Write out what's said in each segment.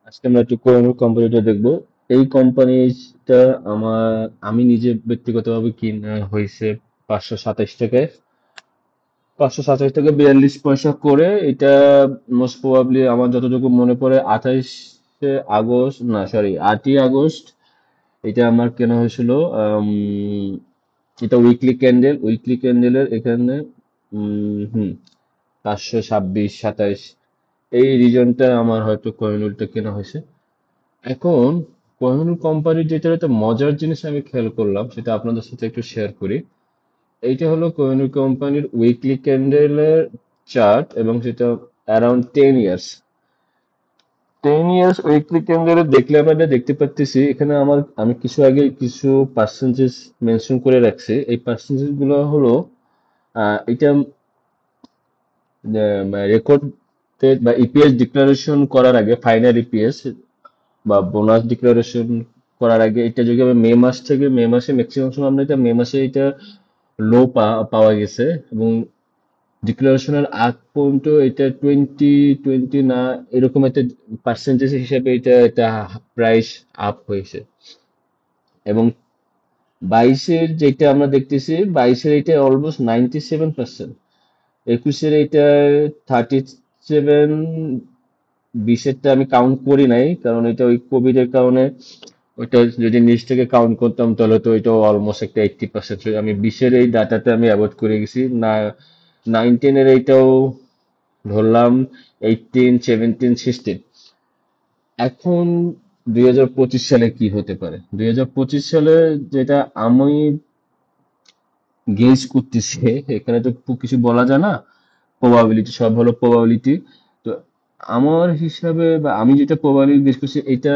আজকে আমরা একটু কোহিনূর কোম্পানিটা দেখবো। এই কোম্পানিটা আমার আমি নিজে ব্যক্তিগতভাবে কিনা হয়েছে 527 টাকায়। 527 টাকা 42 পয়সা করে এটা। মোস্ট প্রবাবলি আমার যতটুকু মনে পড়ে 28 আগস্ট, না সরি 8ই আগস্ট এটা আমার কেনা হয়েছিল। আম, এটা উইকলি ক্যান্ডেলের এখানে। হুম, 526, 27 এই রিজনটা আমার হয়তো কোহিনূরটা কেনা হয়েছে। এখন কোহিনূর কোম্পানির যেটা একটা মজার জিনিস আমি খেয়াল করলাম, সেটা আপনাদের সাথে একটু শেয়ার করি। এইটা হলো কোহিনূর কোম্পানির উইকলি ক্যান্ডেলের চার্ট, এবং সেটা অ্যারাউন্ড 10 ইয়ার্স। 10 ইয়ার্স উইকলি ক্যান্ডেলে দেখলে আমরা এটা দেখতে পাচ্ছি, এখানে আমি কিছু আগে কিছু পার্সেন্টেজ মেনশন করে রাখছি। এই পার্সেন্টেজ গুলো হলো এটা রেকর্ড বা ইপিএস ডিক্লারেশন করার আগে, ফাইনাল ইপিএস বা বোনাস ডিক্লারেশন করার আগে, এটা যদি আমি মে মাসে ম্যাক্সিমাম সময় আমরা এটা মে মাসে এটা লো পাওয়া গেছে, এবং ডিক্লারেশনের আগ পর্যন্ত এটা 20 20 না এরকম একটা পার্সেন্টেজ হিসেবে এটা এটা প্রাইস আপ হয়েছে। এবং 22-এর যেটা আমরা দেখতেছি, 22-এর এটা অলমোস্ট 97%। 21-এর এটা 37। 20-এরটা আমি কাউন্ট করি নাই, কারণ এটা ওই কোভিড এর কারণে ওইটা যদি নিচ থেকে কাউন্ট করতাম তাহলে তো ওইটা অলমোস্ট একটা 80%। আমি 20-এর এই ডাটাটা আমি অ্যাভয়েড করে গেছি না। 19-এর এইটাও ধরলাম, 18, 17, 16। এখন 2025 সালে কি হতে পারে? 2025 সালে যেটা আমি গেজ করতেছি, এখানে তো কিছু বলা যায় না, প্রবাবিলিটি সব হলো প্রবাবিলিটি। তো আমার হিসাবে বা আমি যেটা প্রবাবিলিটি গেস করছি, এটা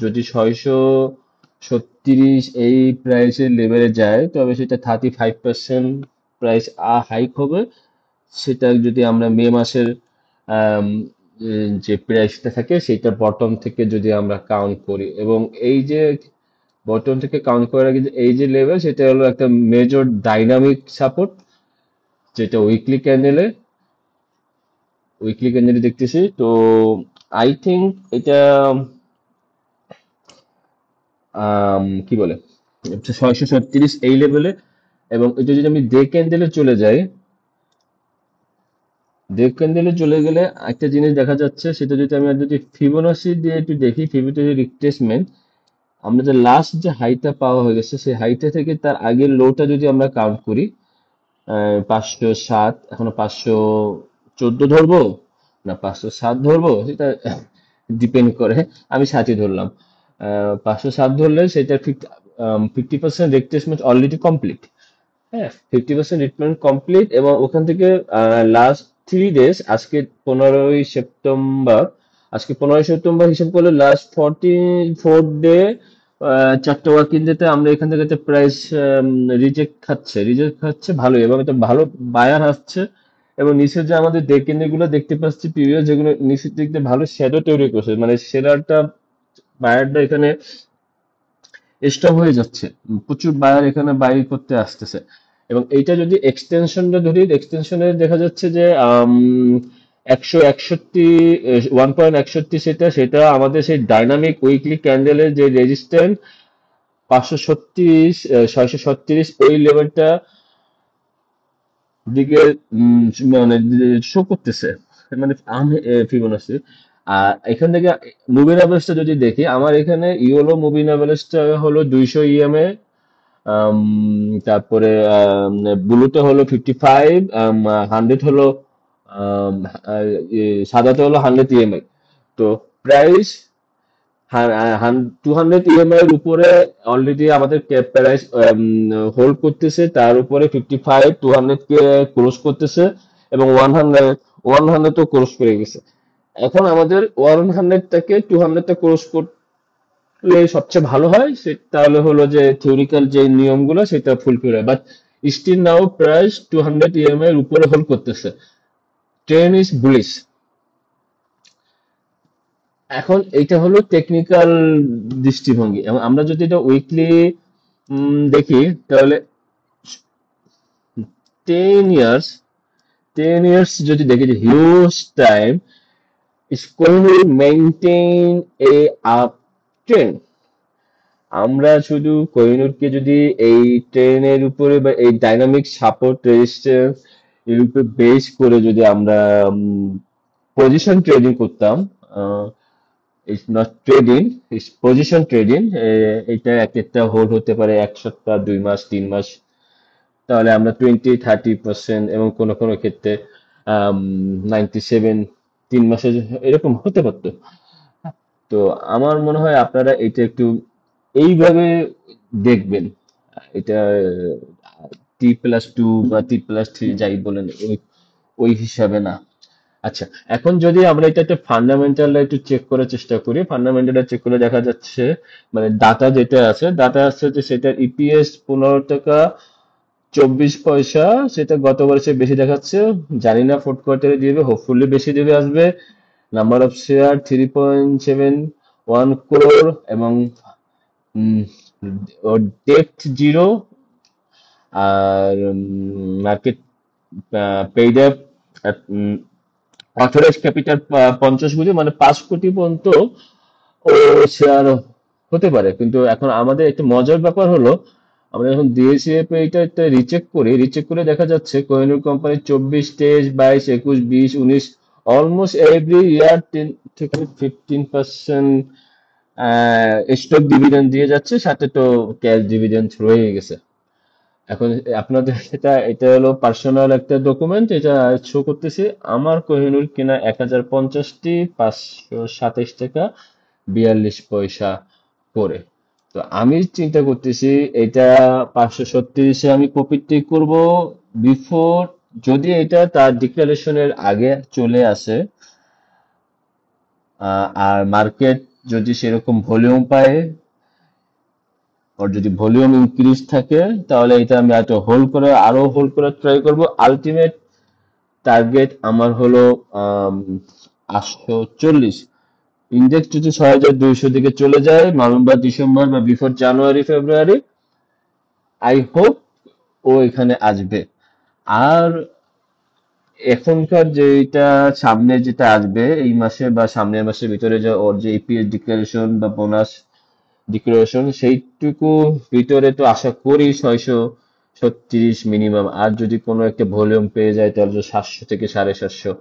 যদি 636 এই প্রাইসের লেভেলে যায়, তবে সেটা 35% প্রাইস হাইক হবে। সেটা যদি আমরা মে মাসের আম, যে প্রাইসটা থাকে সেটা বটম থেকে যদি আমরা কাউন্ট করি, এবং এই যে বটম থেকে কাউন্ট করার আগে যে এই যে লেভেল, সেটা হলো একটা মেজর ডাইনামিক সাপোর্ট, যেটা উইকলি ক্যান্ডেলে দেখতেছি। তো আই থিঙ্ক এটা কি বলে, 636 এই লেভেলে। এবং এটা যদি আমি ডে ক্যান্ডেলে চলে গেলে একটা জিনিস দেখা যাচ্ছে, সেটা যদি ফিবোনাসি দিয়ে একটু দেখি, ফিবোনাসি রিট্রেসমেন্ট, আমরা যে লাস্ট যে হাইটা পাওয়া হয়ে গেছে, সেই হাইটা থেকে তার আগের লোটা যদি আমরা কাউন্ট করি, 507, এখনো 514 ধরবো না 507 ধরবো, সেটা ডিপেন্ড করে। আমি 7ই ধরলাম। 507 ধরলে সেটা 50% রিট্রেসমেন্ট অলরেডি কমপ্লিট। হ্যাঁ, 50% রিট্রেসমেন্ট কমপ্লিট, এবং ওখান থেকে লাস্ট 3 ডেজ, সেপ্টেম্বর আজকে 15ই সেপ্টেম্বর হিসাব করলে লাস্ট 44 ডে, 4টে ওয়ার্কিং ডেতে আমরা এখান থেকে একটা প্রাইস রিজেক্ট খাচ্ছে ভালোই, এবং এটা ভালো বায়ার আসছে। এবং নিচে যে আমাদের ডে ক্যান্ডেল গুলো দেখতে পাচ্ছি প্রিভিয়াস, যেগুলো নিচের দিক দিয়ে ভালো শ্যাডো তৈরি করছে, মানে সেলারটা বায়ারটা এখানে স্টপ হয়ে যাচ্ছে। প্রচুর বায়ার এখানে বাই করতে আসতেছে। এবং এইটা যদি এক্সটেনশনটা ধরি, এক্সটেনশনে দেখা যাচ্ছে যে 161, 1.61, সেটা আমাদের সেই ডাইনামিক উইকলি ক্যান্ডেলের যে রেজিস্ট্যান্ট 536, 637 ওই লেভেলটা দিকে মানে শো করতেছে। মানে আমি ফিবোনাচি। আর এখান থেকে মুভিং অ্যাভারেজটা যদি দেখি, আমার এখানে ইওলো মুভিং অ্যাভারেজটা হলো 200 ইএমএ। তারপরে ব্লুতে হলো 55, 100 হলো আম, আহ, সাদাতে হলো 100 ইএমআই। তো প্রাইস 200 ইএমআই এর উপরে অলরেডি আমাদের ক্যাপ প্রাইস হোল্ড করতেছে, তার উপরে 55, 200 কে ক্লোজ করতেছে, এবং 100 তো ক্লোজ করে গেছে। এখন আমাদের 100টাকে 200টা ক্লোজ করলে সবচেয়ে ভালো হয়, তাহলে হলো যে থিওরিক্যাল যে নিয়মগুলো সেটা ফুলফিল হয়। But still now price 200 EMI এর উপরে হোল্ড করতেছে। Trend is bullish. এখন এটা হলো টেকনিক্যাল দৃষ্টিভঙ্গি, এবং আমরা যদি এটা উইকলি দেখি, তাহলে 10 ইয়ার্স 10 ইয়ার্স যদি দেখি, যে huge time. is going to maintain a uptrend. আমরা শুধু কোহিনূরকে যদি এই ট্রেনের উপরে বা এই ডাইনামিক সাপোর্ট রেজিস্ট্যান্স এর উপরে বেস করে যদি আমরা পজিশন ট্রেডিং করতাম, it's not trading, it's position trading, এটা এক একটা হোল্ড হতে পারে 1 সপ্তাহ, 2 মাস, 3 মাস, তাহলে আমরা 20-30% এবং কোনো কোনো ক্ষেত্রে 97, 3 মাসে এরকম হতে পারতো। তো আমার মনে হয় আপনারা এটা একটু এইভাবে দেখবেন। এটা T+2 বা T+3 যাই বলেন, ওই ওই হিসাবে না। আচ্ছা, এখন যদি আমরা এটা একটা ফান্ডামেন্টাল একটু চেক করার চেষ্টা করি, ফান্ডামেন্টাল চেক করে দেখা যাচ্ছে, মানে ডাটা যেটা আছে, ডাটা আছে যে সেটার ইপিএস 15 টাকা 24 পয়সা, সেটা গতবার সে বেশি দেখাচ্ছে। জানি না ফোর্থ কোয়ার্টারে দিবে, হোপফুলি বেশি দিবে আসবে। নাম্বার অফ শেয়ার 3.71 crore, এবং ওর ডেপ্থ 0, আর market paid up authorize capital 50 কোটি, মানে 5 কোটি পর্যন্ত ও শেয়ার হতে পারে। কিন্তু এখন আমাদের একটা মজার ব্যাপার হলো, আমরা যখন ডিএসইএফ এটা রিচেক করি, রিচেক করে দেখা যাচ্ছে Kohinoor company 24, 23, 22, 21, 20, 19 almost every year 10 থেকে 15% স্টক ডিভিডেন্ড দিয়ে যাচ্ছে, সাথে তো ক্যাশ ডিভিডেন্ড রয়ে গেছে। এখন আপনাদের এটা হলো পার্সোনাল একটা ডকুমেন্ট, এটা শো করতেছে আমার কোহিনূর কেনা 1050টি 527 টাকা 42 পয়সা করে। তো আমি চিন্তা করতেছি এটা 536-এ আমি প্রফিটটি করব বিফোর, যদি এটা তার ডিক্লারেশনের আগে চলে আসে, আর মার্কেট যদি সেরকম ভলিউম পায়, ওর যদি ভলিউম ইনক্রিজ থাকে, তাহলে এটা আমি আরো হোল্ড করার ট্রাই করব। আলটিমেট টার্গেট আমার হলো 840। ইন্ডেক্স যদি 6200 দিকে চলে যায় নভেম্বর, ডিসেম্বর বা before January, February, I hope ও এখানে আসবে। আর এখনকার যেটা সামনে যেটা আসবে এই মাসে বা সামনের মাসের ভিতরে, যে ওর যে ইপিএস ডিক্লারেশন বা বোনাস ডিক্লারেশন, সেইটুকু ভিতরে তো আশা করি 636 মিনিমাম। আর যদি কোনো একটা ভলিউম পেয়ে যায় তাহলে তো 700 থেকে 750।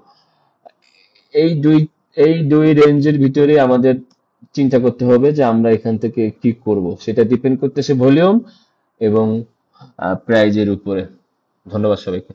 এই দুই এই দুই রেঞ্জের ভিতরে আমাদের চিন্তা করতে হবে যে আমরা এখান থেকে কি করব, সেটা ডিপেন্ড করতেছে ভলিউম এবং প্রাইজের উপরে। ধন্যবাদ সবাইকে।